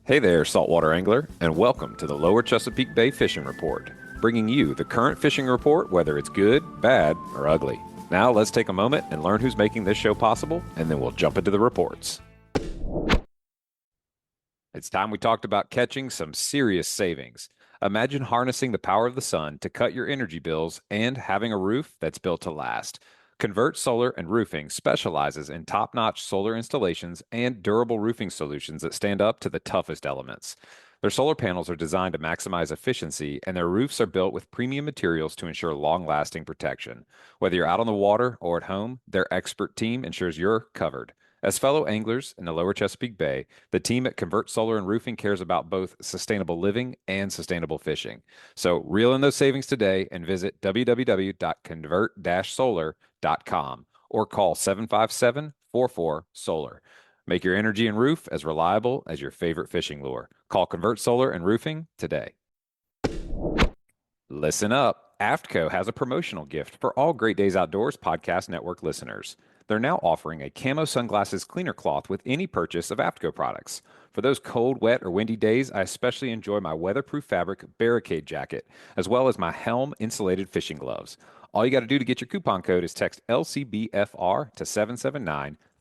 Hey there, saltwater angler, and welcome to the Lower Chesapeake Bay Fishing Report, bringing you the current fishing report, whether it's good, bad, or ugly. Now let's take a moment and learn who's making this show possible, and then we'll jump into the reports. It's time we talked about catching some serious savings. Imagine harnessing the power of the sun to cut your energy bills and having a roof that's built to last. Convert Solar and Roofing specializes in top-notch solar installations and durable roofing solutions that stand up to the toughest elements. Their solar panels are designed to maximize efficiency, and their roofs are built with premium materials to ensure long-lasting protection. Whether you're out on the water or at home, their expert team ensures you're covered. As fellow anglers in the Lower Chesapeake Bay, the team at Convert Solar and Roofing cares about both sustainable living and sustainable fishing. So reel in those savings today and visit www.convert-solar.com or call 757-44-SOLAR. Make your energy and roof as reliable as your favorite fishing lure. Call Convert Solar and Roofing today. Listen up. AFTCO has a promotional gift for all Great Days Outdoors Podcast Network listeners. They're now offering a camo sunglasses cleaner cloth with any purchase of AFTCO products. For those cold, wet, or windy days, I especially enjoy my weatherproof fabric barricade jacket, as well as my Helm insulated fishing gloves. All you got to do to get your coupon code is text LCBFR to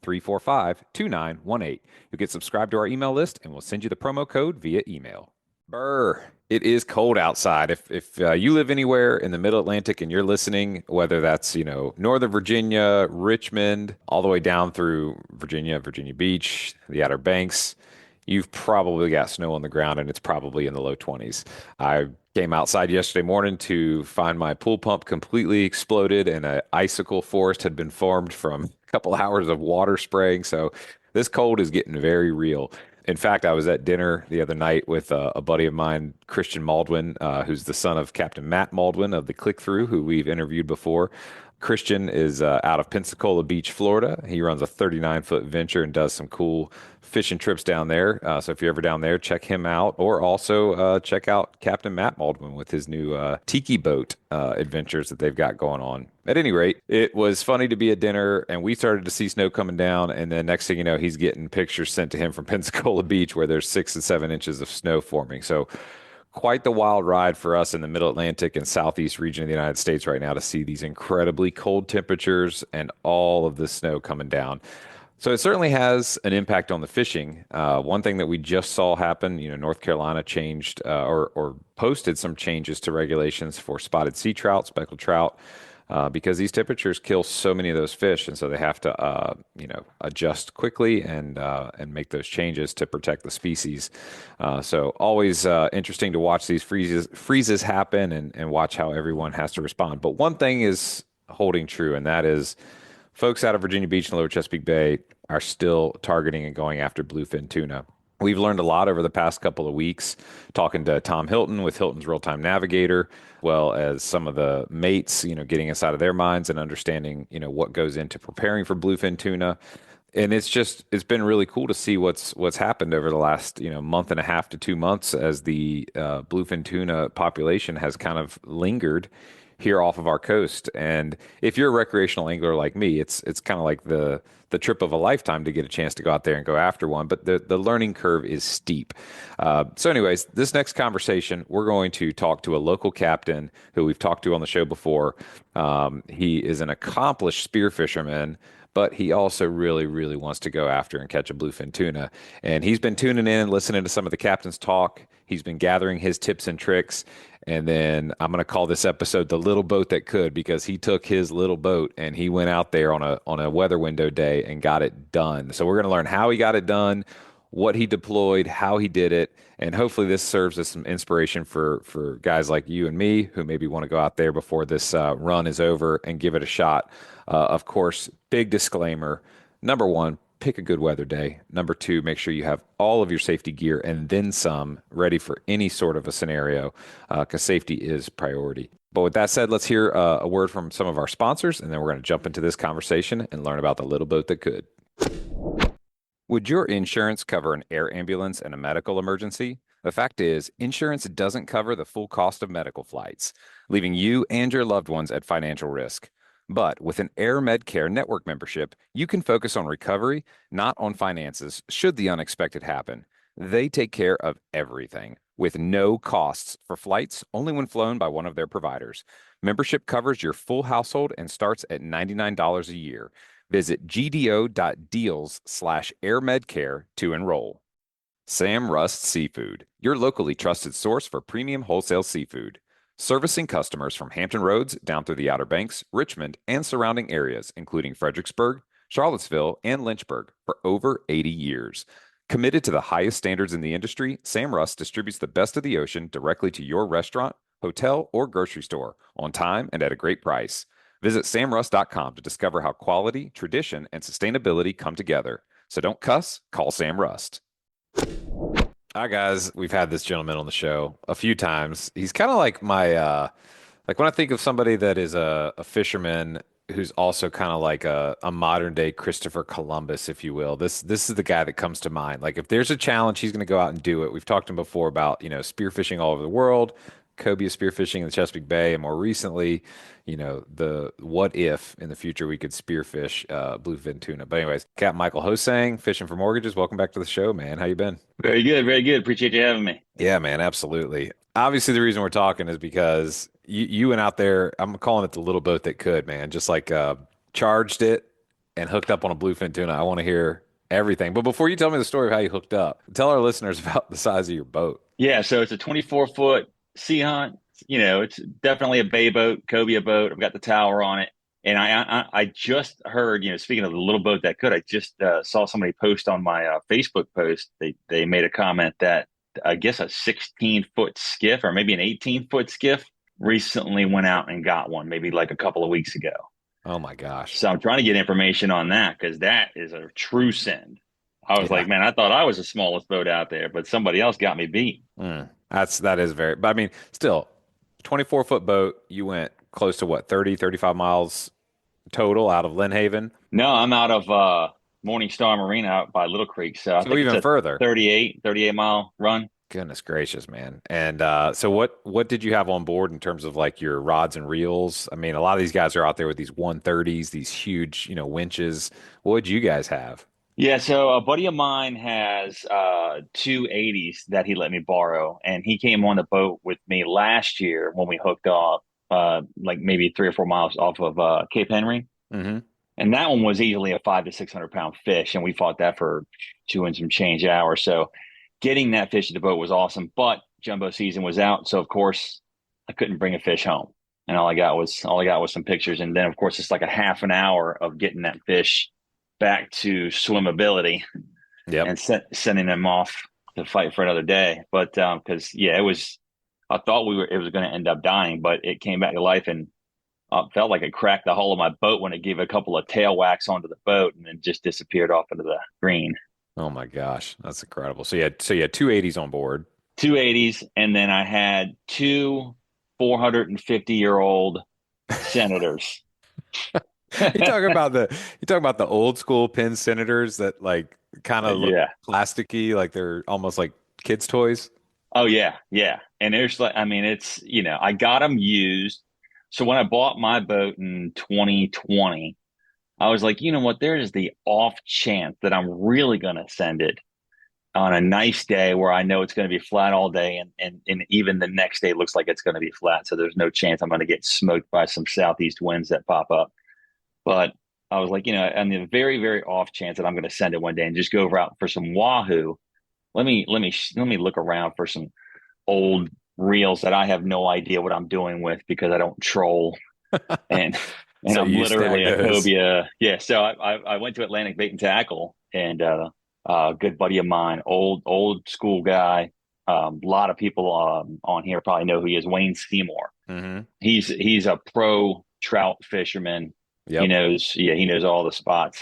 779-345-2918. You'll get subscribed to our email list, and we'll send you the promo code via email. Brr, it is cold outside. If you live anywhere in the Middle Atlantic and you're listening, whether that's, Northern Virginia, Richmond, all the way down through Virginia Beach, the Outer Banks, you've probably got snow on the ground and it's probably in the low 20s. I came outside yesterday morning to find my pool pump completely exploded and an icicle forest had been formed from a couple hours of water spraying. So this cold is getting very real. In fact, I was at dinner the other night with a buddy of mine, Christian Maldwin, who's the son of Captain Matt Maldwin of the Click Through, who we've interviewed before. Christian is out of Pensacola Beach, Florida. He runs a 39-foot venture and does some cool fishing trips down there. So if you're ever down there, check him out, or also check out Captain Matt Maldwin with his new tiki boat adventures that they've got going on. At any rate, it was funny to be at dinner, and we started to see snow coming down, and then next thing you know, he's getting pictures sent to him from Pensacola Beach where there's 6 and 7 inches of snow forming. So quite the wild ride for us in the Middle Atlantic and Southeast region of the United States right now to see these incredibly cold temperatures and all of the snow coming down. So it certainly has an impact on the fishing. One thing that we just saw happen, North Carolina changed or posted some changes to regulations for spotted sea trout, speckled trout, because these temperatures kill so many of those fish, and so they have to, adjust quickly and make those changes to protect the species. So always interesting to watch these freezes happen and watch how everyone has to respond. But one thing is holding true, and that is folks out of Virginia Beach and Lower Chesapeake Bay are still targeting and going after bluefin tuna. We've learned a lot over the past couple of weeks, talking to Tom Hilton with Hilton's Real-Time Navigator, well as some of the mates, getting inside of their minds and understanding, what goes into preparing for bluefin tuna. And it's been really cool to see what's happened over the last, month and a half to 2 months as the bluefin tuna population has kind of lingered here off of our coast. And if you're a recreational angler like me, it's kind of like the trip of a lifetime to get a chance to go out there and go after one. But the learning curve is steep. So anyways, this next conversation, we're going to talk to a local captain who we've talked to on the show before. He is an accomplished spear fisherman, but he also really, really wants to go after and catch a bluefin tuna. And he's been tuning in and listening to some of the captain's talk. He's been gathering his tips and tricks. And then I'm going to call this episode The Little Boat That Could, because he took his little boat and he went out there on a weather window day and got it done. So we're going to learn how he got it done, what he deployed, how he did it. And hopefully this serves as some inspiration for guys like you and me who maybe want to go out there before this run is over and give it a shot. Of course, big disclaimer. Number one, pick a good weather day. Number two, make sure you have all of your safety gear and then some ready for any sort of a scenario, because safety is priority. But with that said, let's hear a word from some of our sponsors, and then we're going to jump into this conversation and learn about the little boat that could. Would your insurance cover an air ambulance in a medical emergency? The fact is, insurance doesn't cover the full cost of medical flights, leaving you and your loved ones at financial risk. But with an Air Medcare network membership, you can focus on recovery, not on finances, should the unexpected happen. They take care of everything with no costs for flights, only when flown by one of their providers. Membership covers your full household and starts at $99 a year. Visit gdo.deals/airmedcare to enroll. Sam Rust Seafood, your locally trusted source for premium wholesale seafood. Servicing customers from Hampton Roads down through the Outer Banks, Richmond, and surrounding areas, including Fredericksburg, Charlottesville, and Lynchburg, for over 80 years. Committed to the highest standards in the industry, Sam Rust distributes the best of the ocean directly to your restaurant, hotel, or grocery store on time and at a great price. Visit samrust.com to discover how quality, tradition, and sustainability come together. So don't cuss, call Sam Rust. Hi guys, we've had this gentleman on the show a few times. He's kind of like my like when I think of somebody that is a fisherman who's also kind of like a modern day Christopher Columbus, if you will. This is the guy that comes to mind. Like if there's a challenge, he's going to go out and do it. We've talked to him before about, spearfishing all over the world, cobia spearfishing in the Chesapeake Bay, and more recently, the what if in the future we could spearfish bluefin tuna. But anyways, Captain Michael Hosang, Fishing for Mortgages. Welcome back to the show, man. How you been? Very good, very good. Appreciate you having me. Yeah, man, absolutely. Obviously, the reason we're talking is because you went out there. I'm calling it the little boat that could, man. Just like charged it and hooked up on a bluefin tuna. I want to hear everything. But before you tell me the story of how you hooked up, tell our listeners about the size of your boat. Yeah, so it's a 24-foot sea hunt. It's definitely a bay boat, cobia boat. I've got the tower on it. And I just heard, speaking of the little boat that could, I just saw somebody post on my Facebook post. They made a comment that I guess a 16-foot skiff or maybe an 18-foot skiff recently went out and got one, maybe like a couple of weeks ago. Oh my gosh. So I'm trying to get information on that because that is a true send. I was Yeah. like, man, I thought I was the smallest boat out there, but somebody else got me beat. That is very, but I mean, still, 24-foot boat, you went close to what, 30, 35 miles total out of Lynnhaven. No, I'm out of Morning Star Marina out by Little Creek. So I So think it's even a further. 38 mile run. Goodness gracious, man. And so what did you have on board in terms of like your rods and reels? I mean, a lot of these guys are out there with these 130s, these huge, winches. What would you guys have? Yeah, so a buddy of mine has 280s that he let me borrow, and he came on the boat with me last year when we hooked up, like maybe 3 or 4 miles off of Cape Henry. Hmm. And that one was easily a 500 to 600 pound fish, and we fought that for 2 and some change hours. So getting that fish to the boat was awesome. But jumbo season was out, so of course I couldn't bring a fish home, and all I got was some pictures. And then of course it's like a half an hour of getting that fish back to swimmability Yep. and sending them off to fight for another day. But because yeah, it was I thought it was going to end up dying, but it came back to life and felt like it cracked the hull of my boat when it gave a couple of tail whacks onto the boat and then just disappeared off into the green. Oh my gosh, that's incredible. So you had 280s on board. 280s, and then I had two 450-year-old senators. You talking about the old school pin senators that like kind of look Yeah. plasticky, like they're almost like kids' toys. Oh yeah, yeah. And there's like, I mean, it's I got them used. So when I bought my boat in 2020, I was like, you know what? There is the off chance that I'm really gonna send it on a nice day where I know it's going to be flat all day, and even the next day looks like it's going to be flat. So there's no chance I'm going to get smoked by some southeast winds that pop up. But I was like, on the very, very off chance that I'm going to send it one day and just go over out for some wahoo, let me look around for some old reels that I have no idea what I'm doing with because I don't troll and So I'm you snag literally a those. cobia. Yeah, so I went to Atlantic Bait and Tackle, and a good buddy of mine, old school guy. A lot of people on here probably know who he is. Wayne Seymour. Hmm. He's a pro trout fisherman. Yep. He knows all the spots.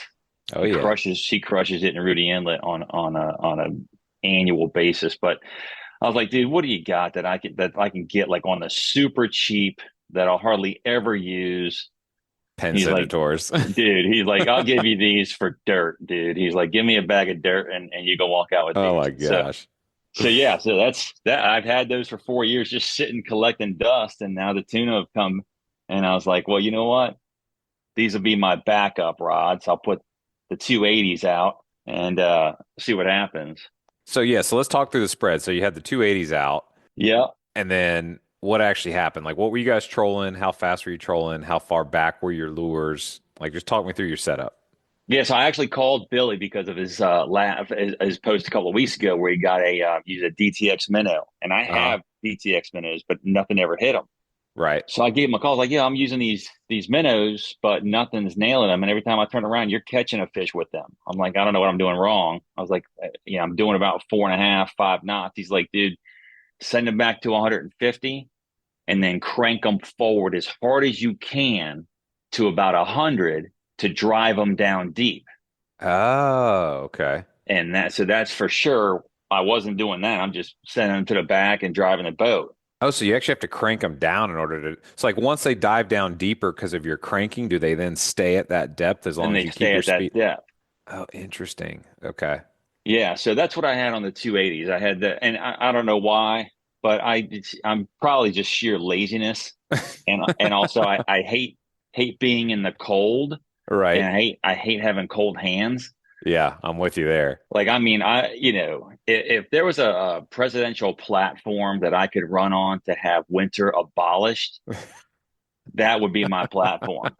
Oh He yeah. crushes it in Rudy Inlet on a annual basis. But I was like, dude, what do you got that I can get like on the super cheap that I'll hardly ever use? Pen He's like, senators. dude, he's like, I'll give you these for dirt, dude. He's like, give me a bag of dirt and you can walk out with Oh these. my gosh. So yeah, so that's that. I've had those for 4 years, just sitting collecting dust, and now the tuna have come, and I was like, well, you know what? These will be my backup rods. I'll put the 280s out and see what happens. So yeah, so let's talk through the spread. So you had the 280s out, Yeah. and then what actually happened? Like, what were you guys trolling? How fast were you trolling? How far back were your lures? Like, just talk me through your setup. Yeah, so I actually called Billy because of his his post a couple of weeks ago where he got a used a DTX minnow, and I Uh-huh. have DTX minnows, but nothing ever hit them. Right. So I gave him a call. I was like, yeah, I'm using these minnows, but nothing's nailing them. And every time I turn around, you're catching a fish with them. I'm like, I don't know what I'm doing wrong. I was like, yeah, I'm doing about 4.5, 5 knots. He's like, dude, send them back to 150 and then crank them forward as hard as you can to about 100 to drive them down deep. Oh, okay. And that's for sure. I wasn't doing that. I'm just sending them to the back and driving the boat. Oh, so you actually have to crank them down in order to. It's like once they dive down deeper because of your cranking, do they then stay at that depth as long And as they you keep stay your at that speed? depth. Oh, interesting. Okay. Yeah, so that's what I had on the 280s. I had the, and I don't know why, but I'm probably just sheer laziness, and also I hate being in the cold, and Right. I hate having cold hands. Yeah, I'm with you there. Like, I mean, if there was a presidential platform that I could run on to have winter abolished, that would be my platform.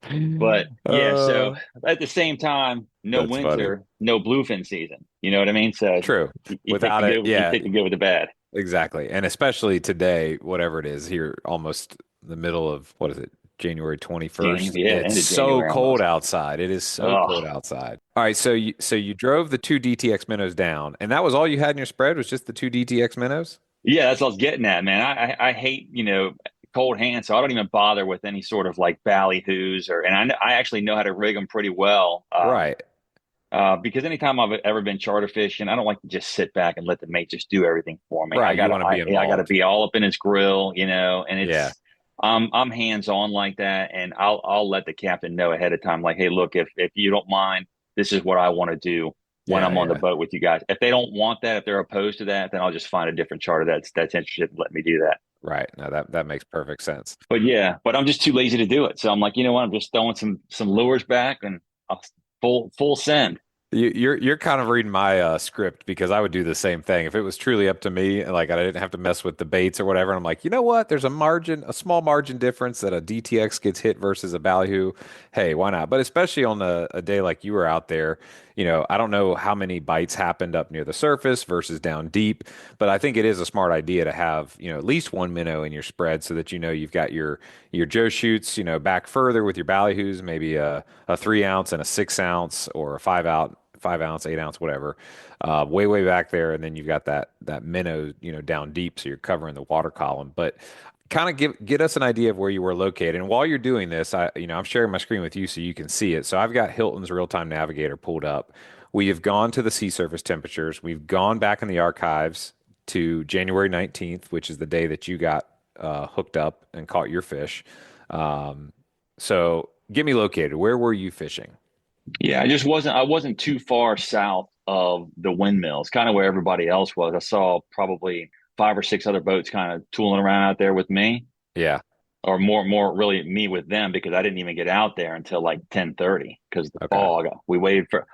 But yeah, so Uh, at the same time, no that's funny. winter, no bluefin season. You know what I mean? So True. you take Without the it, good, you yeah, take the good with the bad. exactly. And especially today, whatever it is here, almost the middle of what is it, January January, 21st. yeah, It's end of so January cold almost. outside. It is so Oh, cold outside. All right, so you drove the two DTX minnows down, and that was all you had in your spread was just the two DTX minnows? yeah, that's what I was getting at, man. I hate cold hands, so I don't even bother with any sort of like ballyhoos and I actually know how to rig them pretty well. Right. Because anytime I've ever been charter fishing, I don't like to just sit back and let the mate just do everything for me. Right. You want to be I gotta involved. be all up in his grill, and Yeah. I'm hands on like that, and I'll let the captain know ahead of time, like, hey, look, if you don't mind, this is what I want to do when Yeah, I'm on the yeah. boat with you guys. If they don't want that, if they're opposed to that, then I'll just find a different charter that's interested in letting me do that. Right. No, that makes perfect sense. But yeah, but I'm just too lazy to do it. So I'm like, you know what? I'm just throwing some lures back and I'll full send. You're kind of reading my script because I would do the same thing if it was truly up to me, and like I didn't have to mess with the baits or whatever. And I'm like, you know what? There's a margin, a small margin difference that a DTX gets hit versus a ballyhoo. Hey, why not? But especially on a day like you were out there, I don't know how many bites happened up near the surface versus down deep, but I think it is a smart idea to have at least one minnow in your spread so that you've got your Joe shoots, back further with your ballyhoos, maybe a 3 ounce and a 6 ounce or a 5 ounce, 8 ounce, whatever, way back there, and then you've got that minnow, down deep, so you're covering the water column. But kind of get us an idea of where you were located. And while you're doing this, I'm sharing my screen with you so you can see it. So I've got Hilton's real-time navigator pulled up. We have gone to the sea surface temperatures. We've gone back in the archives to January 19th, which is the day that you got hooked up and caught your fish. Um, so get me located. Where were you fishing? Yeah, I wasn't too far south of the windmills, kind of where everybody else was. I saw probably five or six other boats kind of tooling around out there with me, Yeah. or more really me with them because I didn't even get out there until like 10:30 because of the Okay. fog.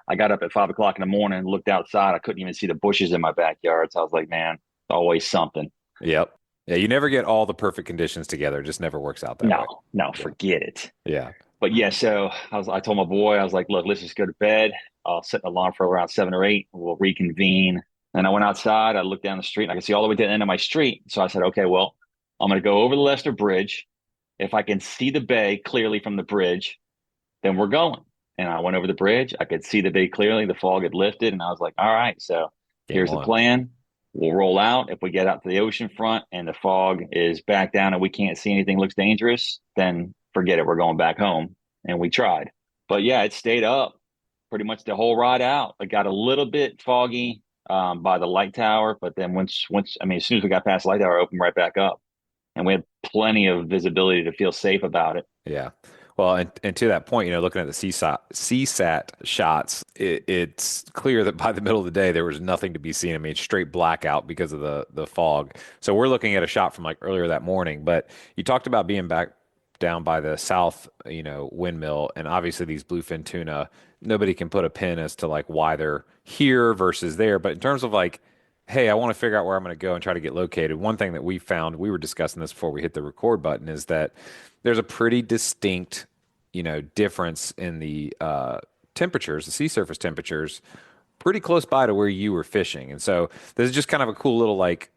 I got up at 5 o'clock in the morning, looked outside. I couldn't even see the bushes in my backyard. So I was like, man, always something. Yep. Yeah, you never get all the perfect conditions together. It just never works out that way. No, Yeah. forget it. Yeah. But yeah, so I told my boy, I was like, look, let's just go to bed. I'll set an alarm for around 7 or 8. We'll reconvene. And I went outside. I looked down the street and I could see all the way to the end of my street. So I said, okay, well, I'm going to go over the Lester Bridge. If I can see the bay clearly from the bridge, then we're going. And I went over the bridge. I could see the bay clearly. The fog had lifted. And I was like, all right, so Game here's the on. plan. We'll roll out. If we get out to the ocean front and the fog is back down and we can't see anything, looks dangerous, then forget it. We're going back home. And we tried. But yeah, it stayed up pretty much the whole ride out. It got a little bit foggy by the light tower, but then I mean, as soon as we got past the light tower, it opened right back up. And we had plenty of visibility to feel safe about it. Yeah. Well, and to that point, looking at the CSAT shots, it's clear that by the middle of the day there was nothing to be seen. I mean, straight blackout because of the fog. So we're looking at a shot from like earlier that morning. But you talked about being back down by the south, windmill, and obviously these bluefin tuna, nobody can put a pin as to like why they're here versus there. But in terms of like, hey, I want to figure out where I'm going to go and try to get located. One thing that we found, we were discussing this before we hit the record button, is that there's a pretty distinct, difference in the temperatures, the sea surface temperatures, pretty close by to where you were fishing. And so this is just kind of a cool little like,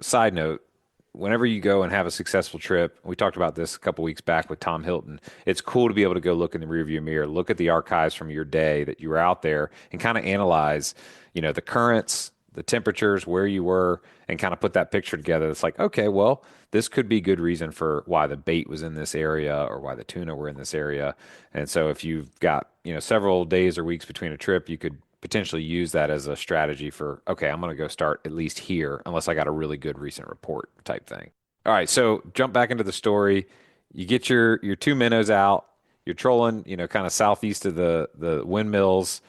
side note. Whenever you go and have a successful trip, we talked about this a couple weeks back with Tom Hilton. It's cool to be able to go look in the rearview mirror, look at the archives from your day that you were out there, and kind of analyze, the currents, the temperatures, where you were, and kind of put that picture together. It's like, okay, well, this could be good reason for why the bait was in this area or why the tuna were in this area. And so if you've got, several days or weeks between a trip, you could potentially use that as a strategy for, okay, I'm going to go start at least here unless I got a really good recent report type thing. All right, so jump back into the story. You get your two minnows out. You're trolling, kind of southeast of the windmills.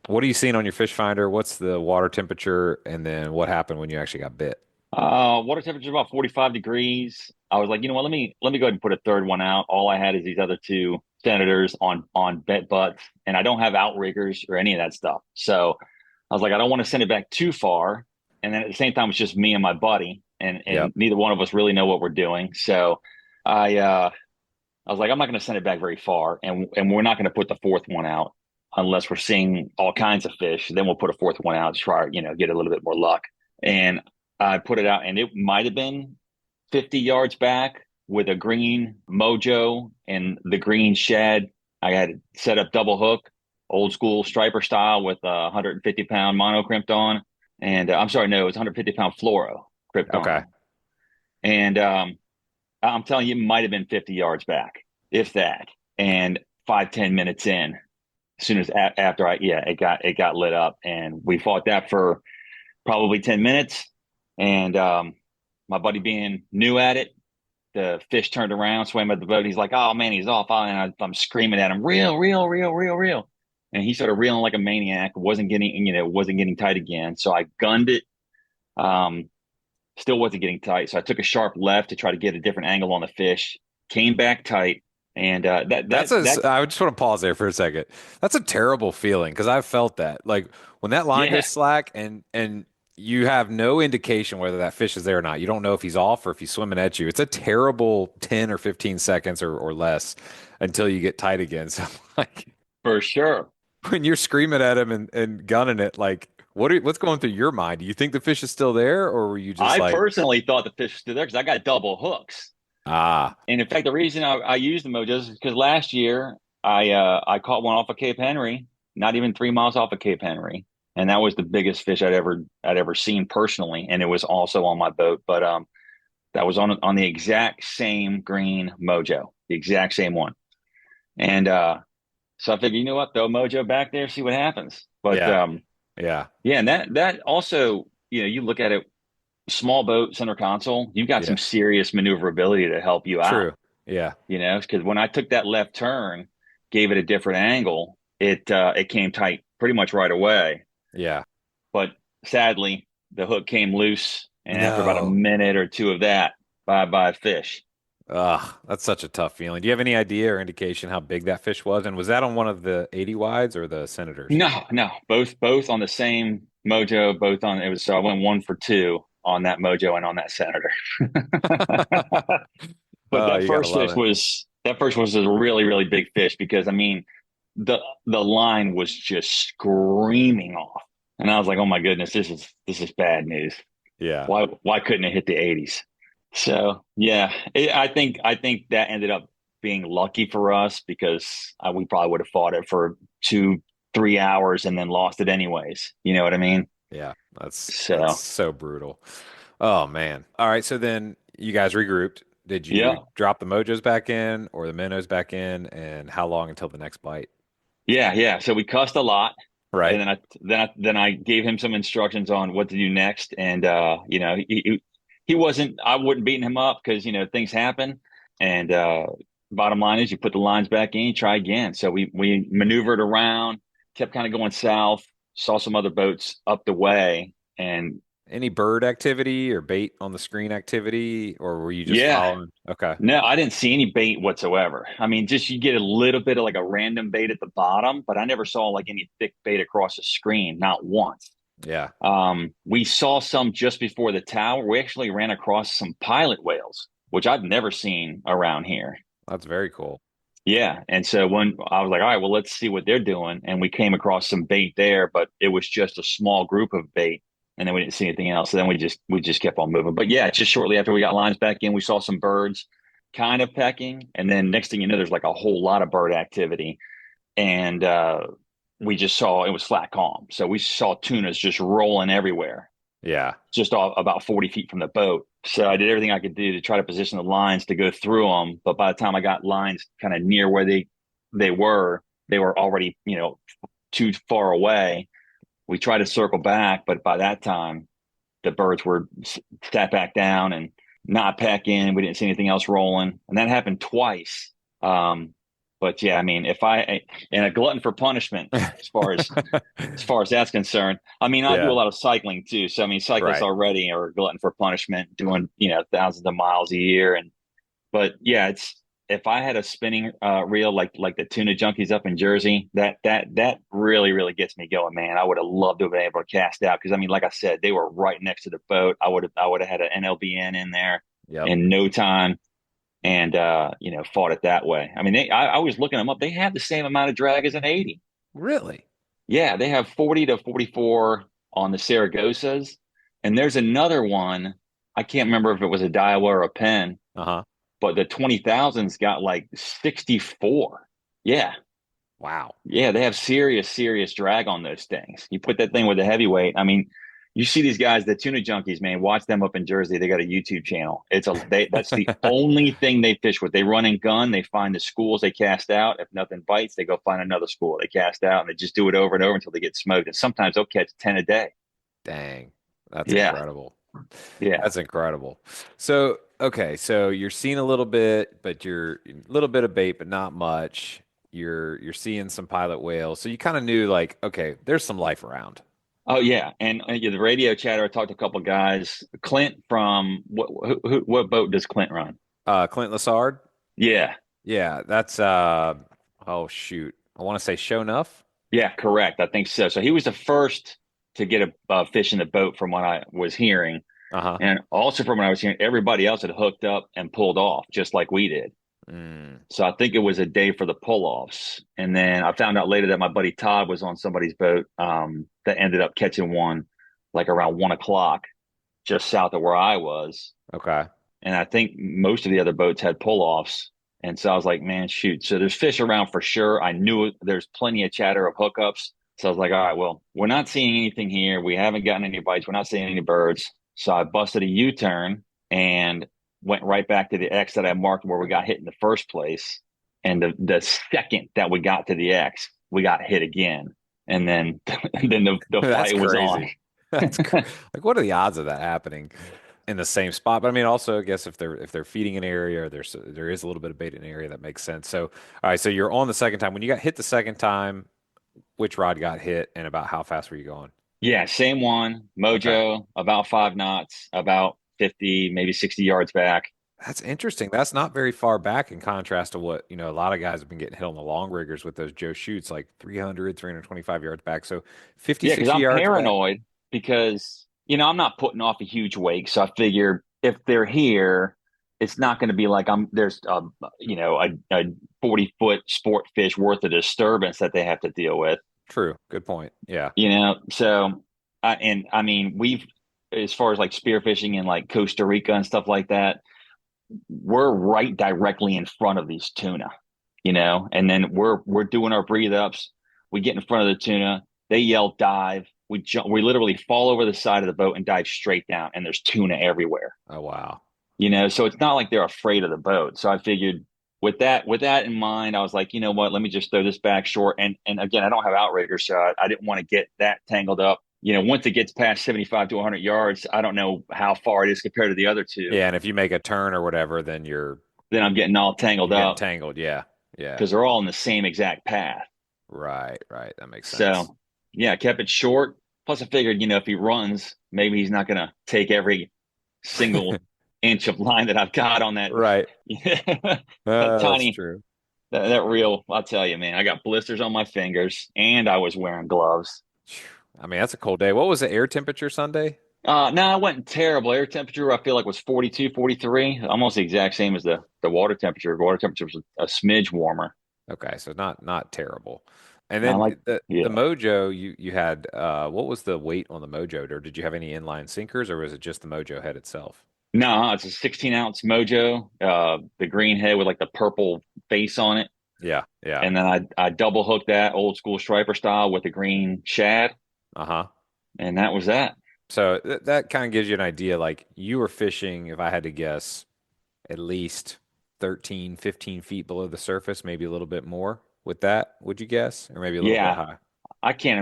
What are you seeing on your fish finder? What's the water temperature? And then what happened when you actually got bit? Water temperature about 45 degrees. I was like, you know what, let me go ahead and put a third one out. All I had is these other two senators on bet butts, and I don't have outriggers or any of that stuff. So I was like, I don't want to send it back too far. And then at the same time, it's just me and my buddy, and Yep. neither one of us really know what we're doing. So I was like, I'm not going to send it back very far, and we're not going to put the fourth one out unless we're seeing all kinds of fish. Then we'll put a fourth one out to try, get a little bit more luck. And I put it out, and it might have been 50 yards back with a green mojo and the green shed. I had set up double hook, old school striper style with a 150-pound mono crimped on. And I'm sorry, no, it was 150-pound fluoro crimped Okay. on. And I'm telling you, it might have been 50 yards back, if that. And 5, 10 minutes in, as soon as after it got lit up, and we fought that for probably 10 minutes. And my buddy being new at it, the fish turned around, swam at the boat. He's like, "Oh man, he's off!" And I'm screaming at him, "Reel, reel, reel, reel, reel!" And he started reeling like a maniac. Wasn't getting tight again. So I gunned it. Um, Still wasn't getting tight. So I took a sharp left to try to get a different angle on the fish. Came back tight, and I just want to pause there for a second. That's a terrible feeling because I've felt that. Like when that line yeah, goes slack and you have no indication whether that fish is there or not. You don't know if he's off or if he's swimming at you. It's a terrible 10 or 15 seconds or less until you get tight again. So like for sure. when you're screaming at him and gunning it, like what's going through your mind? Do you think the fish is still there or were you just I like, personally thought the fish was still there because I got double hooks. ah, And in fact, the reason I used the mojos is because last year I caught one off of Cape Henry, not even 3 miles off of Cape Henry, and that was the biggest fish I'd ever seen personally, and it was also on my boat. But that was on the exact same green mojo, the exact same one. And so I figured, you know what, throw mojo back there, see what happens. But yeah, yeah, yeah, and that also, you look at it, small boat, center console, you've got yeah, some serious maneuverability to help you out. true. Yeah, Because when I took that left turn, gave it a different angle, it came tight pretty much right away. yeah. But sadly, the hook came loose, and after about a No. minute or two of that, bye fish. Ugh, that's such a tough feeling. Do you have any idea or indication how big that fish was? And was that on one of the 80 wides or the Senators? No, no, both on the same mojo, both on it was. So I went 1 for 2 on that mojo and on that senator. But Oh, you gotta love it. that first was a really really big fish because I mean the line was just screaming off, and I was like, oh my goodness, this is bad news. Yeah. Why couldn't it hit the 80s? So yeah, I think that ended up being lucky for us because we probably would have fought it for 2 3 hours and then lost it anyways. You know what I mean? Yeah. That's So so brutal. Oh man. All right. So then you guys regrouped. Did you yeah, drop the mojos back in or the minnows back in? And how long until the next bite? yeah. So we cussed a lot. And Right. then I gave him some instructions on what to do next. And he wasn't. I wasn't beating him up because things happen. And bottom line is, you put the lines back in, you try again. So we maneuvered around, kept kind of going south, saw some other boats up the way, and Any bird activity or bait on the screen activity, or were you just Yeah. following? Okay. No, I didn't see any bait whatsoever. I mean, just you get a little bit of like a random bait at the bottom, but I never saw like any thick bait across the screen, not once. Yeah. We saw some just before the tower. We actually ran across some pilot whales, which I've never seen around here. That's very cool. Yeah. And so when I was like, all right, well, let's see what they're doing. And we came across some bait there, but it was just a small group of bait. And then we didn't see anything else. So then we just kept on moving. But yeah, just shortly after we got lines back in, we saw some birds kind of pecking. And then next thing you know, there's like a whole lot of bird activity. And we just saw it was flat calm. So we saw tunas just rolling everywhere, Yeah. just off about 40 feet from the boat. So I did everything I could do to try to position the lines to go through them. But by the time I got lines kind of near where they were already, too far away. We tried to circle back, but by that time the birds were sat back down and not pecking. We didn't see anything else rolling, and that happened twice. But yeah, I mean, if I and a glutton for punishment as far as that's concerned. I mean, I do a Yeah. lot of cycling too. So I mean, cyclists Right. already are a glutton for punishment, doing thousands of miles a year. And but yeah, it's if I had a spinning reel like the tuna junkies up in Jersey, that really gets me going, man. I would have loved to have been able to cast out because I mean, like I said, they were right next to the boat. I would have had an NLBN in there Yep. in no time and fought it that way. I mean, I was looking them up. They have the same amount of drag as an 80. Really? Yeah, they have 40 to 44 on the Saragosas. And there's another one. I can't remember if it was a Daiwa or a Penn, Uh-huh. but the 20,000's got like 64. Yeah. Wow. Yeah, they have serious drag on those things. You put that thing with a heavyweight. I mean, you see these guys, the tuna junkies, man, watch them up in Jersey. They got a YouTube channel. That's the only thing they fish with. They run and gun, they find the schools they cast out. If nothing bites, they go find another school they cast out and they just do it over and over until they get smoked. And sometimes they'll catch 10 a day. Dang. That's Yeah. incredible. Yeah. That's incredible. So, okay, so you're seeing a little bit, but you're a little bit of bait, but not much. You're seeing some pilot whales. So you kind of knew like, okay, there's some life around. Oh yeah, and yeah, the radio chatter. I talked to a couple of guys. Clint from what boat does Clint run? Clint Lassard. Yeah, Yeah, that's oh shoot. I want to say show enough. yeah, correct. I think so. So he was the first to get a fish in the boat, from what I was hearing, Uh-huh. and also from what I was hearing, everybody else had hooked up and pulled off just like we did. Mm, So I think it was a day for the pull-offs, and then I found out later that my buddy Todd was on somebody's boat that ended up catching one like around 1 o'clock just south of where I was. okay. And I think most of the other boats had pull-offs. And so I was like, man, shoot. So there's fish around for sure. I knew there's plenty of chatter of hookups. So I was like, all right, well, we're not seeing anything here. We haven't gotten any bites. We're not seeing any birds. So I busted a U-turn and went right back to the X that I marked where we got hit in the first place. And the second that we got to the X, we got hit again. And then then the That's fight was on. crazy. That's cr like what are the odds of that happening in the same spot? But I mean, also, I guess if they're feeding an area or there is a little bit of bait in an area, that makes sense. So, all right, so you're on the second time. When you got hit the second time, which rod got hit and about how fast were you going? Yeah, same one. Okay. Mojo, about 5 knots, about 50, maybe 60 yards back. That's interesting. That's not very far back in contrast to what, a lot of guys have been getting hit on the long riggers with those Joe shoots, like 300, 325 yards back. So 50, Yeah, because 60 I'm yards back. paranoid because, I'm not putting off a huge wake. So I figure if they're here, it's not going to be like there's a 40-foot sport fish worth of disturbance that they have to deal with. True. Good point. Yeah. So and I mean, as far as like spearfishing in like Costa Rica and stuff like that, we're right directly in front of these tuna, and then we're doing our breathe ups. We get in front of the tuna. They yell dive. We jump. We literally fall over the side of the boat and dive straight down. And there's tuna everywhere. Oh, wow. So it's not like they're afraid of the boat. So I figured with that in mind, I was like, you know what? Let me just throw this back short. And again, I don't have outriggers, so I didn't want to get that tangled up. Once it gets past 75 to 100 yards, I don't know how far it is compared to the other two. Yeah. And if you make a turn or whatever, then Then I'm getting all tangled you're getting up tangled. Yeah. Yeah. because they're all in the same exact path. Right. Right. That makes sense. So, yeah, I kept it short, Plus, I figured, if he runs, maybe he's not going to take every single inch of line that I've got on that Right. that That's tiny true. that reel. I'll tell you, man, I got blisters on my fingers, and I was wearing gloves. I mean, that's a cold day. What was the air temperature Sunday? No, I went terrible. Air temperature, I feel like was 42, 43, almost the exact same as the water temperature. The water temperature was a smidge warmer. Okay, so not terrible. And And I then like, the yeah. Mojo, you had what was the weight on the Mojo? Or did you have any inline sinkers, or was it just the Mojo head itself? No, it's a 16-ounce Mojo, the green head with like the purple face on it. Yeah, yeah. And then I double hooked that old school striper style with the green shad, Uh-huh. and that was that. So that kind of gives you an idea. Like you were fishing, if I had to guess, at least 13, 15 feet below the surface, maybe a little bit more with that, would you guess? Or maybe a little bit Yeah, high. I can't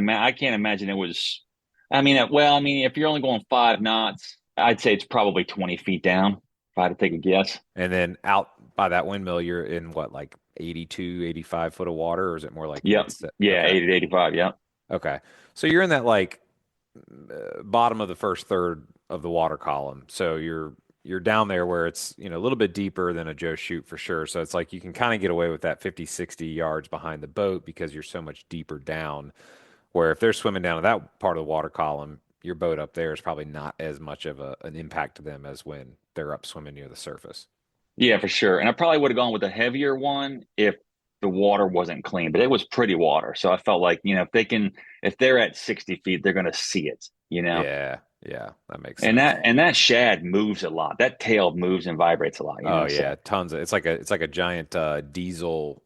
imagine it was. I mean, well, I mean, if you're only going 5 knots, I'd say it's probably 20 feet down. If I had to take a guess. And then out by that windmill, you're in what, like 82, 85 foot of water, or is it more like Yep. mid set? Yeah, Okay. 80 to 85. Yep. Okay. So you're in that like bottom of the first third of the water column. So you're down there where it's, a little bit deeper than a Joe Shoot for sure. So it's like you can kind of get away with that 50, 60 yards behind the boat because you're so much deeper down. Where if they're swimming down to that part of the water column, your boat up there is probably not as much of an impact to them as when they're up swimming near the surface. Yeah, for sure. And I probably would have gone with a heavier one if the water wasn't clean, but it was pretty water. So I felt like, if they're at 60 feet, they're going to see it. Yeah, yeah, that makes And sense. that shad moves a lot. That tail moves and vibrates a lot. Oh So yeah, tons of it's like a giant diesel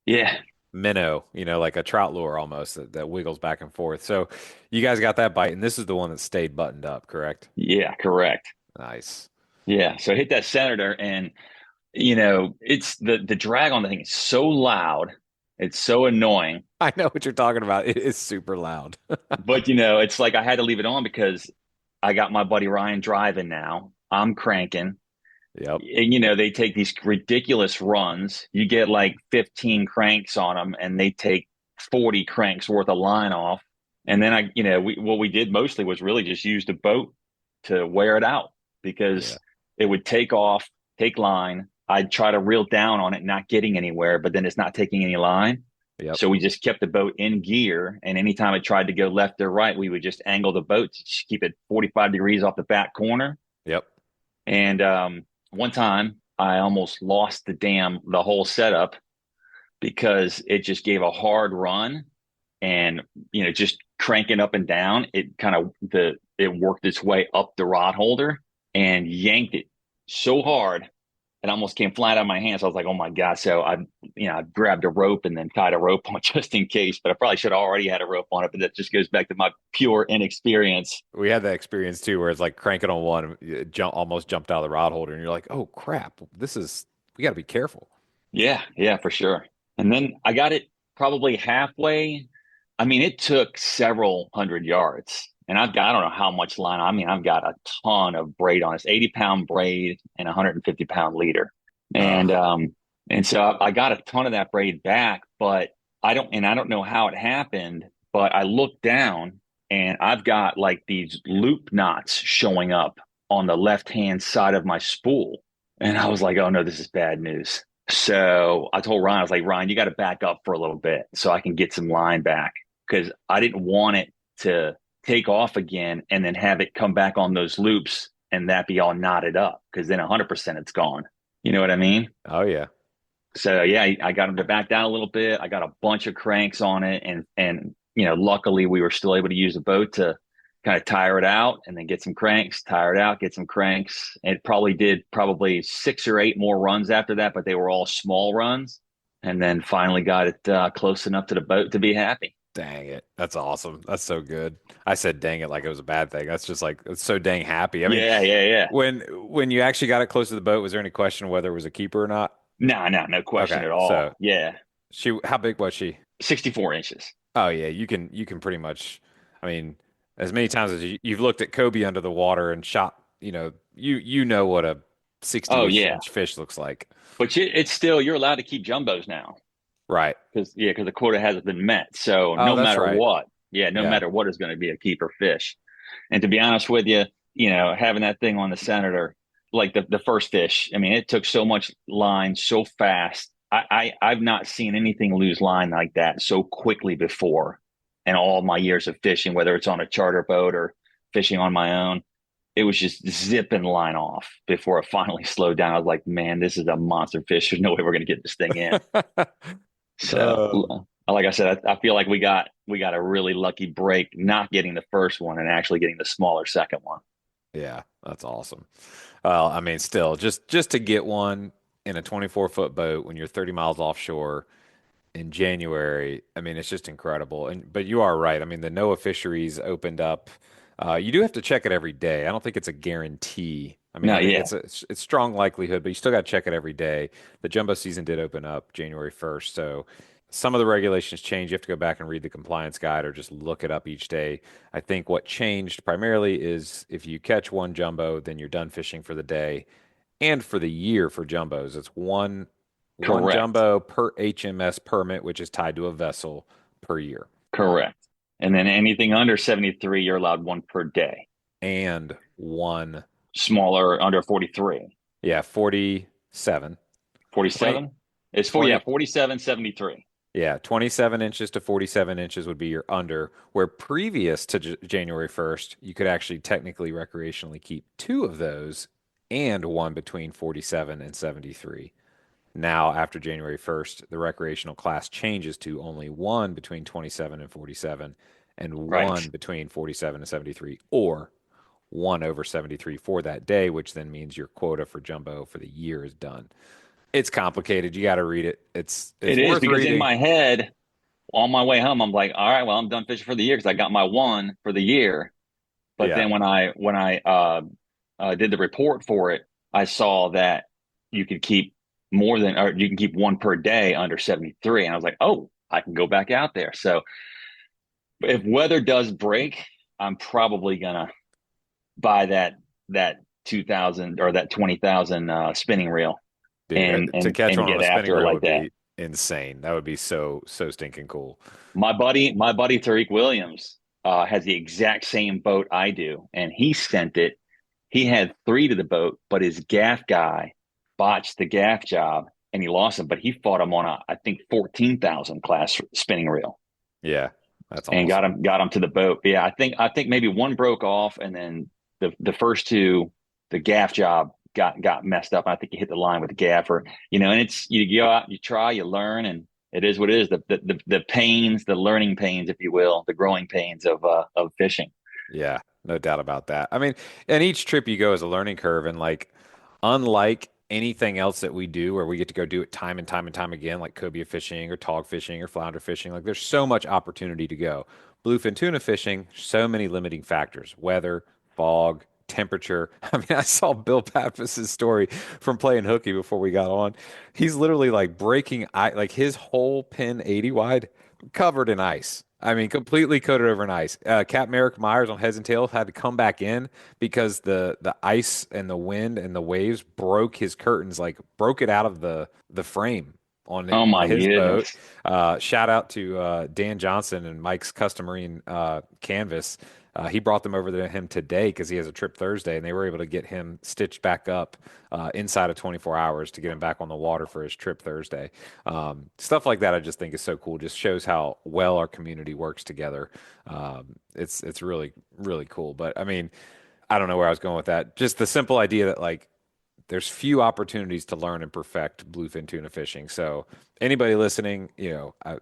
yeah, minnow, like a trout lure almost that wiggles back and forth. So you guys got that bite, and this is the one that stayed buttoned up, correct? yeah, correct. Nice. Yeah. So I hit that senator, and it's the drag on the thing is so loud, it's so annoying. I know what you're talking about. It is super loud. But it's like I had to leave it on because I got my buddy Ryan driving now. I'm cranking. Yep. And they take these ridiculous runs. You get like 15 cranks on them, and they take 40 cranks worth of line off. And then what we did mostly was really just use the boat to wear it out Yeah. because it would take off, take line. I'd try to reel down on it, not getting anywhere, but then it's not taking any line. Yep. So we just kept the boat in gear. And anytime it tried to go left or right, we would just angle the boat to just keep it 45 degrees off the back corner. Yep. And one time I almost lost the whole setup because it just gave a hard run and, just cranking up and down, it worked its way up the rod holder and yanked it so hard it almost came flat out of my hands. I was like, oh my God. So I grabbed a rope and then tied a rope on just in case, but I probably should have already had a rope on it. But that just goes back to my pure inexperience. We had that experience too, where it's like cranking on one, it almost jumped out of the rod holder, and you're like, "Oh crap! We got to be careful." Yeah, yeah, for sure. And then I got it probably halfway. I mean, it took several hundred yards. And I don't know how much line. I mean, I've got a ton of braid on this 80-pound braid and 150-pound leader. And Uh, um, and so I got a ton of that braid back, but I don't know how it happened, but I looked down and I've got like these loop knots showing up on the left-hand side of my spool. And I was like, oh no, this is bad news. So I told Ryan, I was like, Ryan, you got to back up for a little bit so I can get some line back because I didn't want it to take off again and then have it come back on those loops and that be all knotted up because then 100% it's gone. You know what I mean? oh yeah. So yeah, I got him to back down a little bit. I got a bunch of cranks on it, and luckily we were still able to use the boat to kind of tire it out and then get some cranks, tire it out, get some cranks. It probably did 6 or 8 more runs after that, but they were all small runs. And then finally got it close enough to the boat to be happy. Dang it. That's awesome. That's so good. I said dang it like it was a bad thing. That's just like it's so dang happy. I mean, Yeah, yeah, yeah. when you actually got it close to the boat, was there any question whether it was a keeper or not? No, no, no question Okay. at So all. Yeah, how big was she? 64 inches. Oh yeah, you can pretty much, I mean, as many times as you've looked at Kobe under the water and shot, you know what a Oh 60-ish yeah, inch fish looks like. but it's still you're allowed to keep jumbos now Right. because the quota hasn't been met. So Oh, no that's matter right. what. Yeah, no Yeah. matter what is going to be a keeper fish. And to be honest with you, having that thing on the Senator, like the first fish, I mean, it took so much line so fast. I've not seen anything lose line like that so quickly before in all my years of fishing, whether it's on a charter boat or fishing on my own. It was just zipping line off before it finally slowed down. I was like, man, this is a monster fish. There's no way we're going to get this thing in. So, Uh, like I said, I feel like we got a really lucky break not getting the first one and actually getting the smaller second one. yeah, that's awesome. Well, I mean, still, just to get one in a 24-foot boat when you're 30 miles offshore in January, I mean, it's just incredible. And but you are right. I mean, the NOAA fisheries opened up. You do have to check it every day. I don't think it's a guarantee. I mean, No, I think yeah, it's strong likelihood, but you still got to check it every day. The jumbo season did open up January 1st, so some of the regulations change. You have to go back and read the compliance guide or just look it up each day. I think what changed primarily is if you catch one jumbo, then you're done fishing for the day and for the year for jumbos. It's one correct, jumbo per HMS permit, which is tied to a vessel per year, correct. And then anything under 73, you're allowed one per day. and one, Smaller, under 43. yeah, 47, 20, 47? It's for, yeah, 20, 47, 73. yeah, 27 inches to 47 inches would be your under, where previous to January 1st, you could actually technically recreationally keep two of those and one between 47 and 73. Now, after January 1st, the recreational class changes to only one between 27 and 47 and Right. one between 47 and 73, or one over 73 for that day, which then means your quota for jumbo for the year is done. It's complicated. You got to read it. It's It is worth because in reading. my head, on my way home, I'm like, all right, well, I'm done fishing for the year because I got my one for the year. But Yeah. then when I did the report for it, I saw that you could keep more than, or you can keep one per day under 73. And I was like, oh, I can go back out there. So if weather does break, I'm probably gonna buy that 2000 or that 20,000 spinning reel Dude, and to and catch and one on get a spinning after it reel like would that. be insane. That would be so stinking cool. My buddy Tariq Williams has the exact same boat I do, and he sent it. He had three to the boat, but his gaff guy botched the gaff job and he lost him. But he fought him on a, I think, 14,000 class spinning reel Yeah, that's and awesome. got him to the boat. But yeah, I think maybe one broke off, and then the first two, the gaff job got messed up. I think he hit the line with the gaffer, and it's you go out, you try, you learn, and it is what it is. The pains, the learning pains, if you will, the growing pains of fishing. Yeah, no doubt about that. I mean, and each trip you go is a learning curve, and like, unlike anything else that we do, where we get to go do it time and time and time again, like cobia fishing or tog fishing or flounder fishing, like there's so much opportunity to go. Bluefin tuna fishing, so many limiting factors: weather, fog, temperature. I mean, I saw Bill Pappas' story from playing hooky before we got on. He's literally like breaking, like his whole pin 80 wide covered in ice. I mean, completely coated over in ice. Captain Eric Myers on Heads and Tails had to come back in because the ice and the wind and the waves broke his curtains, like broke it out of the frame Oh on my his boat. goodness. Shout out to Dan Johnson and Mike's Custom Marine Canvas. He brought them over to him today because he has a trip Thursday, and they were able to get him stitched back up inside of 24 hours to get him back on the water for his trip Thursday. Stuff like that, I just think is so cool. Just shows how well our community works together. It's really cool. But I mean, I don't know where I was going with that. Just the simple idea that like there's few opportunities to learn and perfect bluefin tuna fishing. So anybody listening,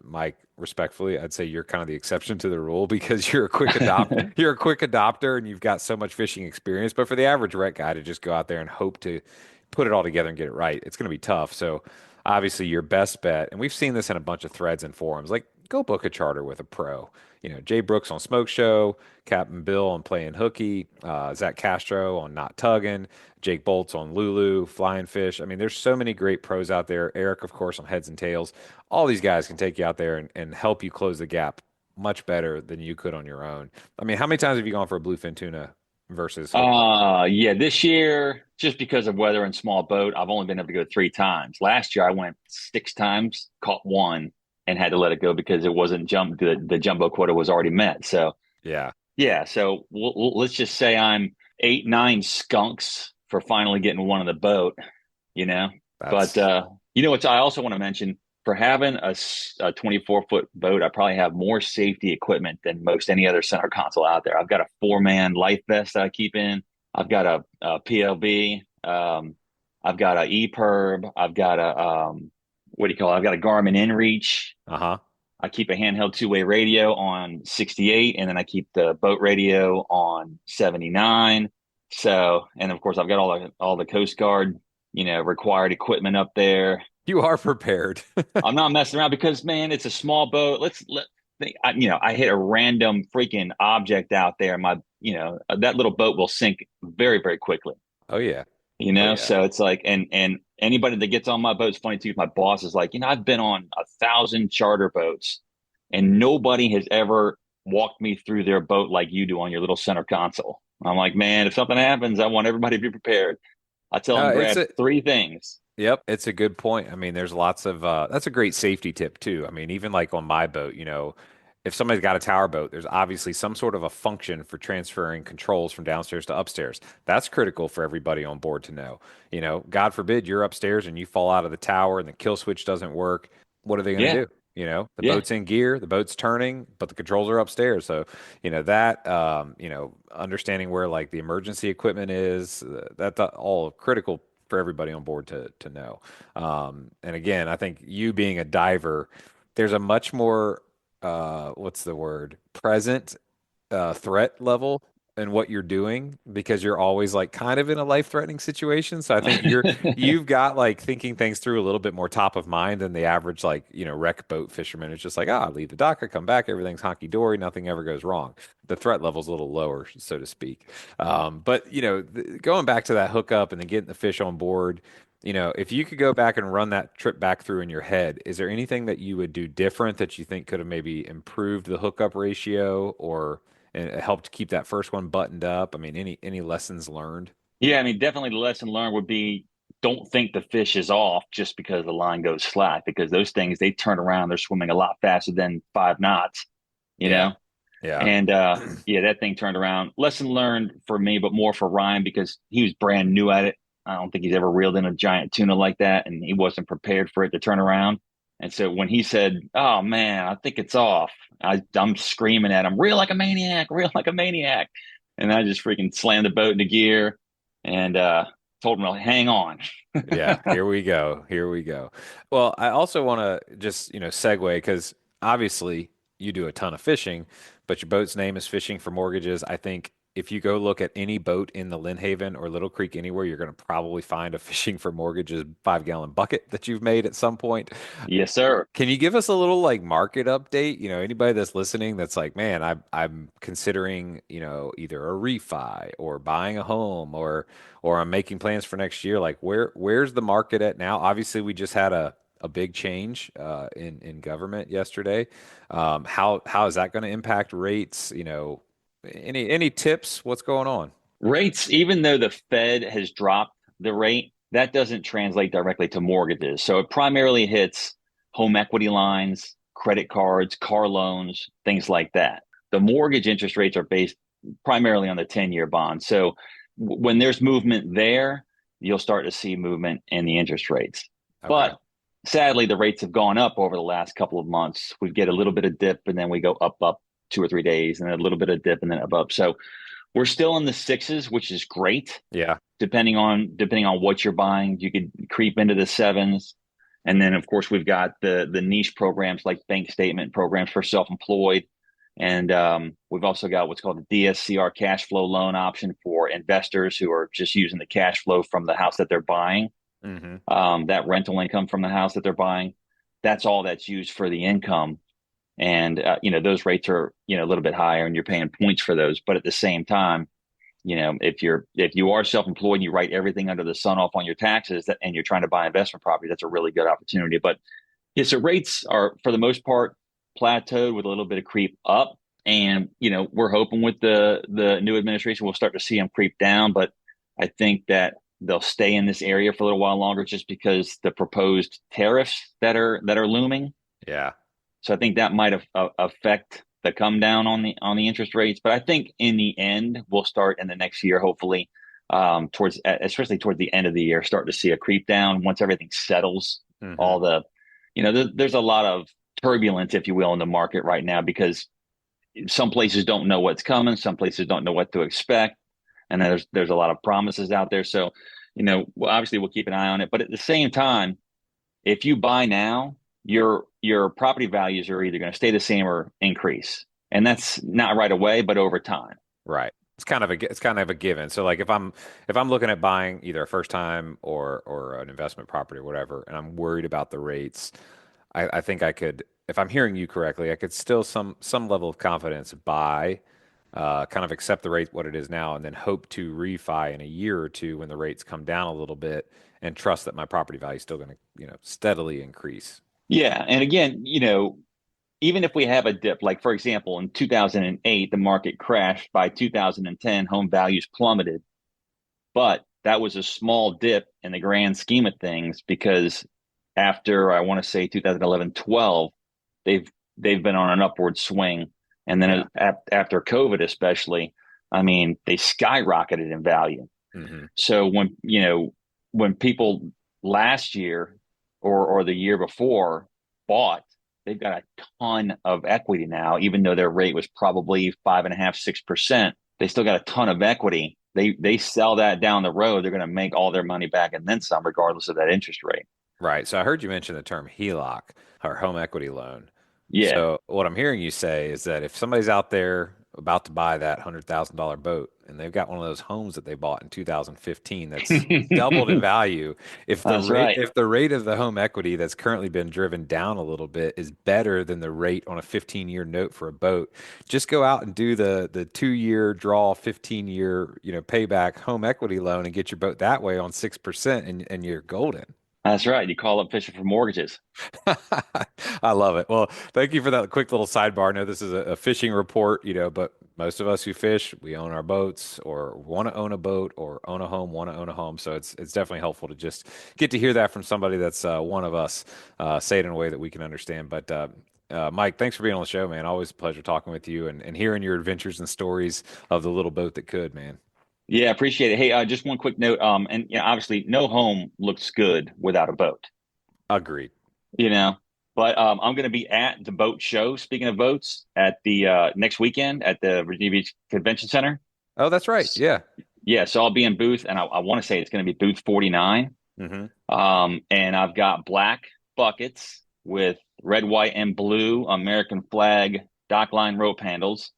Mike, respectfully, I'd say you're kind of the exception to the rule because you're a quick adopt, you're a quick adopter, and you've got so much fishing experience. But for the average rec guy to just go out there and hope to put it all together and get it right, it's going to be tough. So obviously, your best bet, and we've seen this in a bunch of threads and forums, like go book a charter with a pro. Jay Brooks on Smoke Show, Captain Bill on Playing Hooky, Zach Castro on Not Tugging, Jake Bolts on Lulu, Flying Fish. I mean, there's so many great pros out there. Eric, of course, on Heads and Tails. All these guys can take you out there and help you close the gap much better than you could on your own. I mean, how many times have you gone for a bluefin tuna versus hook play? Yeah, this year, just because of weather and small boat, I've only been able to go three times. Last year, I went six times, caught one, and had to let it go because it wasn't the jumbo quota was already met. So Yeah. yeah, so let's just say I'm 8, 9 skunks for finally getting one on the boat, you know. But That's what I also want to mention for having a 24-foot boat, I probably have more safety equipment than most any other center console out there. I've got a 4-man life vest that I keep in. I've got a PLB. I've got a EPIRB. I've got a what do you call it? I've got a Garmin InReach. uh-huh. I keep a handheld two-way radio on 68, and then I keep the boat radio on 79. So, and of course, I've got all the Coast Guard, required equipment up there. You are prepared. I'm not messing around because, man, it's a small boat. I hit a random freaking object out there. That little boat will sink very, very quickly. Oh yeah. Oh yeah. So it's like, and anybody that gets on my boat, it's funny too. My boss is like, I've been on 1,000 charter boats, and nobody has ever walked me through their boat like you do on your little center console. I'm like, man, if something happens, I want everybody to be prepared. I tell them It's grab a three things. Yep, it's a good point. I mean, there's lots of that's a great safety tip too. I mean, even like on my boat, if somebody's got a tower boat, there's obviously some sort of a function for transferring controls from downstairs to upstairs. That's critical for everybody on board to know. God forbid you're upstairs and you fall out of the tower and the kill switch doesn't work. What are they going to Yeah, do? The yeah, boat's in gear, the boat's turning, but the controls are upstairs. So, understanding where like the emergency equipment is, that's all critical for everybody on board to know. And again, I think you being a diver, there's a much more what's the word? Present threat level in what you're doing because you're always like kind of in a life-threatening situation. So I think you've got like thinking things through a little bit more top of mind than the average like, wreck boat fisherman. It's just like, I leave the dock, I come back, everything's honky-dory, nothing ever goes wrong. The threat level's a little lower, so to speak. But going back to that hookup and then getting the fish on board, if you could go back and run that trip back through in your head, is there anything that you would do different that you think could have maybe improved the hookup ratio or and it helped keep that first one buttoned up? I mean, any lessons learned? yeah. I mean, definitely the lesson learned would be don't think the fish is off just because the line goes flat because those things they turn around, they're swimming a lot faster than 5 knots. You Yeah. know, Yeah. And yeah, that thing turned around. Lesson learned for me, but more for Ryan because he was brand new at it. I don't think he's ever reeled in a giant tuna like that, and he wasn't prepared for it to turn around. And so when he said, "Oh man, I think it's off," I'm screaming at him, "Reel like a maniac! Reel like a maniac!" And I just freaking slammed the boat into gear and told him, "Hang on." Yeah, here we go. Here we go. Well, I also want to just, segue because obviously you do a ton of fishing, but your boat's name is Fishing for Mortgages. I think if you go look at any boat in the Lynnhaven or Little Creek anywhere, you're going to probably find a Fishing for Mortgages 5-gallon bucket that you've made at some point. Yes, sir. Can you give us a little like market update? Anybody that's listening that's like, man, I'm considering, either a refi or buying a home or I'm making plans for next year. Like where's the market at now? Obviously, we just had a big change in government yesterday. How is that going to impact rates? Any tips? What's going on? Rates, even though the Fed has dropped the rate, that doesn't translate directly to mortgages. So it primarily hits home equity lines, credit cards, car loans, things like that. The mortgage interest rates are based primarily on the 10-year bond. So when there's movement there, you'll start to see movement in the interest rates. Okay. But sadly, the rates have gone up over the last couple of months. We get a little bit of dip and then we go up 2 or 3 days and then a little bit of dip and then up. So we're still in the sixes, which is great. Yeah. Depending on what you're buying, you could creep into the sevens. And then of course we've got the niche programs like bank statement programs for self-employed. And we've also got what's called the DSCR cash flow loan option for investors who are just using the cash flow from the house that they're buying, Hmm. that rental income from the house that they're buying. That's all that's used for the income. And those rates are a little bit higher, and you're paying points for those. But at the same time, if you are self-employed and you write everything under the sun off on your taxes and you're trying to buy investment property, that's a really good opportunity. But yeah, so rates are for the most part plateaued with a little bit of creep up. And we're hoping with the new administration we'll start to see them creep down. But I think that they'll stay in this area for a little while longer just because the proposed tariffs that are looming. Yeah. So I think that might affect the come down on the interest rates. But I think in the end, we'll start in the next year, hopefully, towards especially towards the end of the year, start to see a creep down once everything settles. Hmm. All the, there's a lot of turbulence, if you will, in the market right now because some places don't know what's coming, some places don't know what to expect, and there's a lot of promises out there. So, obviously we'll keep an eye on it. But at the same time, if you buy now, your property values are either going to stay the same or increase, and that's not right away, but over time. Right. It's kind of a given. So like if I'm looking at buying either a first time or an investment property or whatever, and I'm worried about the rates, I think I could, if I'm hearing you correctly, I could still some level of confidence buy, kind of accept the rate what it is now, and then hope to refi in a year or two when the rates come down a little bit, and trust that my property value is still going to, steadily increase. Yeah, and again, even if we have a dip, like for example, in 2008, the market crashed. By 2010, home values plummeted. But that was a small dip in the grand scheme of things because after I want to say 2011, 12, they've been on an upward swing. And then Yeah. after COVID, especially, I mean, they skyrocketed in value. Hmm. So when people last year or the year before bought, they've got a ton of equity now, even though their rate was probably 5.5, 6%. They still got a ton of equity. They sell that down the road, they're going to make all their money back and then some, regardless of that interest rate. Right. So I heard you mention the term HELOC or home equity loan. Yeah. So what I'm hearing you say is that if somebody's out there about to buy that $100,000 boat and they've got one of those homes that they bought in 2015 that's doubled in value, That's right. if the rate of the home equity that's currently been driven down a little bit is better than the rate on a 15-year note for a boat, just go out and do the 2-year draw 15-year, payback home equity loan and get your boat that way on 6% and you're golden. That's right. You call up fishing for mortgages. I love it. Well, thank you for that quick little sidebar. I know this is a fishing report, but most of us who fish, we own our boats or want to own a boat or own a home, want to own a home. So it's definitely helpful to just get to hear that from somebody that's one of us, say it in a way that we can understand. But Mike, thanks for being on the show, man. Always a pleasure talking with you and hearing your adventures and stories of the little boat that could, man. Yeah, appreciate it. Hey, just one quick note. And obviously, no home looks good without a boat. Agreed. You know, but I'm going to be at the boat show. Speaking of boats, at the next weekend at the Virginia Beach Convention Center. Oh, that's right. Yeah. Yeah, so I'll be in booth, and I want to say it's going to be booth 49. Hmm. And I've got black buckets with red, white, and blue American flag dockline rope handles.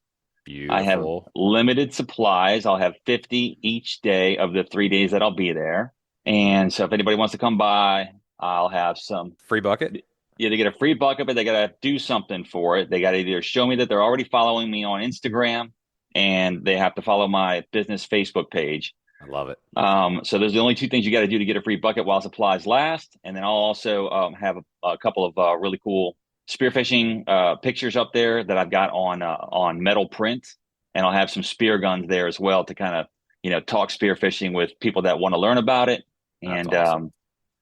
I have Beautiful. limited supplies. I'll have 50 each day of the 3 days that I'll be there. And so if anybody wants to come by, I'll have some. Free bucket? Yeah, they get a free bucket, but they got to do something for it. They got to either show me that they're already following me on Instagram and they have to follow my business Facebook page. I love it. So those are the only two things you got to do to get a free bucket while supplies last. And then I'll also have a couple of really cool spearfishing pictures up there that I've got on metal print, and I'll have some spear guns there as well to kind of talk spearfishing with people that want to learn about it, That's and awesome.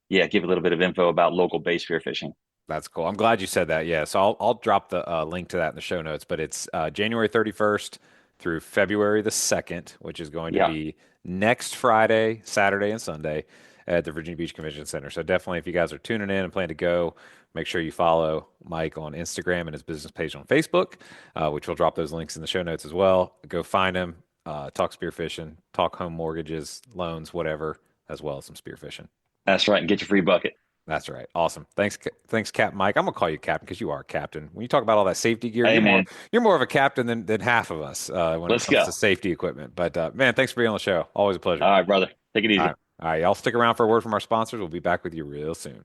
yeah, give a little bit of info about local bay spearfishing. That's cool. I'm glad you said that. Yeah. So I'll drop the link to that in the show notes, but it's January 31st through February the 2nd, which is going to Yeah, be next Friday, Saturday, and Sunday at the Virginia Beach Convention Center. So definitely, if you guys are tuning in and plan to go, make sure you follow Mike on Instagram and his business page on Facebook, which we'll drop those links in the show notes as well. Go find him, talk spearfishing, talk home mortgages, loans, whatever, as well as some spearfishing. that's right, and get your free bucket. That's right. Awesome. Thanks, Captain Mike. I'm gonna call you Captain because you are a captain. When you talk about all that safety gear, Hey man, you're more of a captain than half of us when it let's comes go. to safety equipment. But man, thanks for being on the show. Always a pleasure. All right, brother, take it All right, easy. all right. Y'all stick around for a word from our sponsors. We'll be back with you real soon.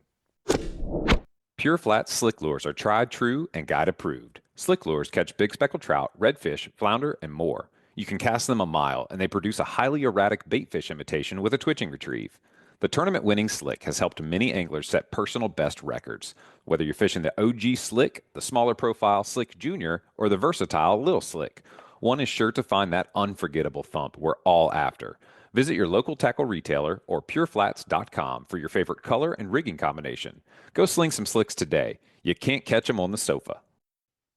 Pure Flat Slick Lures are tried, true, and guide approved. Slick lures catch big speckled trout, redfish, flounder, and more. You can cast them a mile, and they produce a highly erratic bait fish imitation with a twitching retrieve. The tournament winning slick has helped many anglers set personal best records. Whether you're fishing the OG slick, the smaller profile slick junior, or the versatile little slick, one is sure to find that unforgettable thump we're all after. Visit your local tackle retailer or pureflats.com for your favorite color and rigging combination. Go sling some slicks today. You can't catch them on the sofa.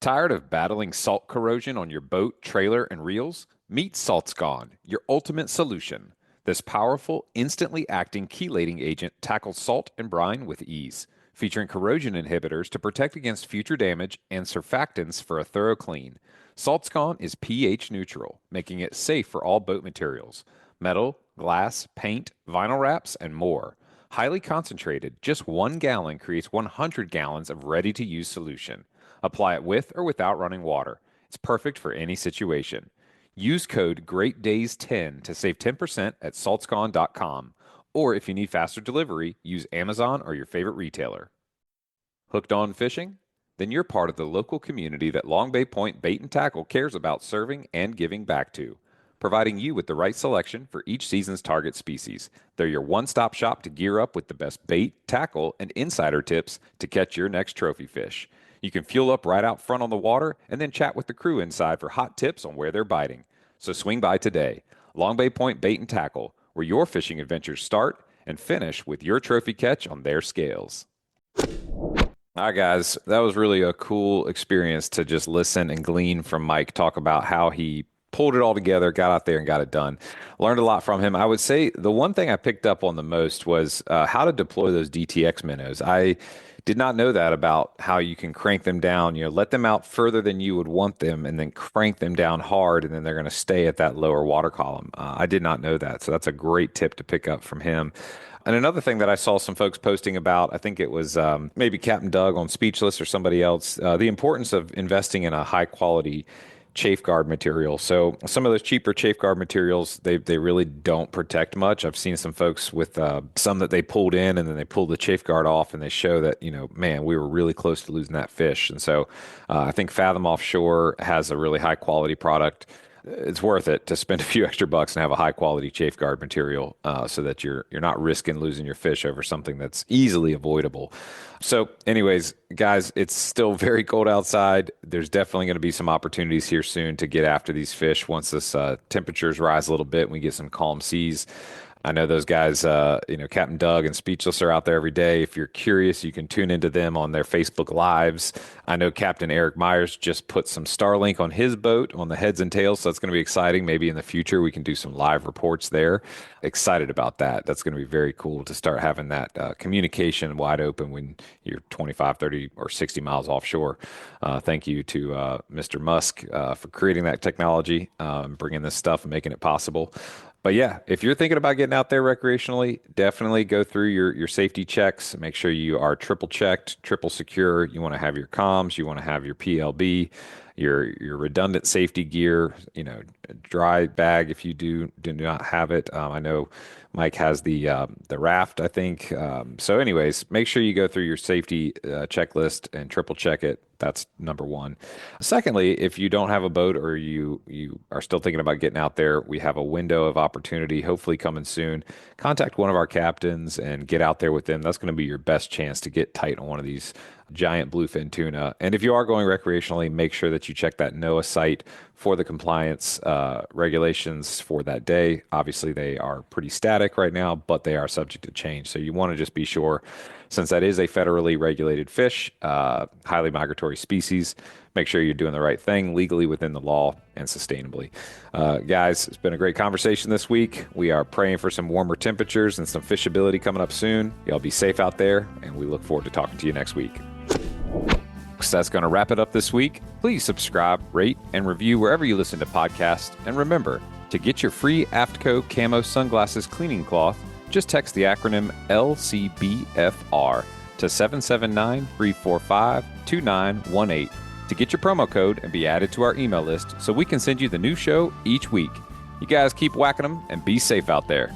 Tired of battling salt corrosion on your boat, trailer, and reels? Meet Salt's Gone, your ultimate solution. This powerful, instantly acting chelating agent tackles salt and brine with ease, featuring corrosion inhibitors to protect against future damage and surfactants for a thorough clean. Salt's Gone is pH neutral, making it safe for all boat materials: metal, glass, paint, vinyl wraps, and more. Highly concentrated, just 1 gallon creates 100 gallons of ready-to-use solution. Apply it with or without running water. It's perfect for any situation. Use code GREATDAYS10 to save 10% at saltsgone.com. Or if you need faster delivery, use Amazon or your favorite retailer. Hooked on fishing? Then you're part of the local community that Long Bay Point Bait and Tackle cares about serving and giving back to, providing you with the right selection for each season's target species. They're your one-stop shop to gear up with the best bait, tackle, and insider tips to catch your next trophy fish. You can fuel up right out front on the water and then chat with the crew inside for hot tips on where they're biting. So swing by today. Long Bay Point Bait and Tackle, where your fishing adventures start and finish with your trophy catch on their scales. All right, guys, that was really a cool experience to just listen and glean from Mike talk about how he pulled it all together, got out there and got it done. Learned a lot from him. I would say the one thing I picked up on the most was how to deploy those DTX minnows. I did not know that about how you can crank them down, let them out further than you would want them and then crank them down hard and then they're going to stay at that lower water column. I did not know that. So that's a great tip to pick up from him. And another thing that I saw some folks posting about, I think it was maybe Captain Doug on Speechless or somebody else, the importance of investing in a high quality chafe guard material. So some of those cheaper chafe guard materials, they really don't protect much. I've seen some folks with some that they pulled in and then they pulled the chafe guard off and they show that, man, we were really close to losing that fish. And so I think Fathom Offshore has a really high quality product. It's worth it to spend a few extra bucks and have a high quality chafe guard material so that you're not risking losing your fish over something that's easily avoidable. So anyways, guys, it's still very cold outside. There's definitely going to be some opportunities here soon to get after these fish once this temperatures rise a little bit and we get some calm seas. I know those guys, Captain Doug and Speechless are out there every day. If you're curious, you can tune into them on their Facebook Lives. I know Captain Eric Myers just put some Starlink on his boat on the heads and tails, so that's going to be exciting. Maybe in the future we can do some live reports there. Excited about that. That's going to be very cool to start having that communication wide open when you're 25, 30, or 60 miles offshore. Thank you to Mr. Musk for creating that technology and bringing this stuff and making it possible. But yeah, if you're thinking about getting out there recreationally, definitely go through your safety checks. Make sure you are triple checked, triple secure. You want to have your comms, you want to have your PLB, your redundant safety gear, dry bag if you do not have it. I know Mike has the raft, I think. So anyways, make sure you go through your safety checklist and triple check it. That's number one. Secondly, if you don't have a boat or you are still thinking about getting out there, we have a window of opportunity, hopefully coming soon. Contact one of our captains and get out there with them. That's going to be your best chance to get tight on one of these giant bluefin tuna. And if you are going recreationally, make sure that you check that NOAA site for the compliance regulations for that day. Obviously, they are pretty static right now, but they are subject to change. So you want to just be sure, since that is a federally regulated fish, highly migratory species, make sure you're doing the right thing legally within the law and sustainably. Guys, it's been a great conversation this week. We are praying for some warmer temperatures and some fishability coming up soon. Y'all be safe out there, and we look forward to talking to you next week. So that's going to wrap it up this week. Please subscribe, rate, and review wherever you listen to podcasts. And remember, to get your free AFTCO Camo Sunglasses Cleaning Cloth, just text the acronym LCBFR to 779-345-2918 to get your promo code and be added to our email list so we can send you the new show each week. You guys keep whacking them and be safe out there.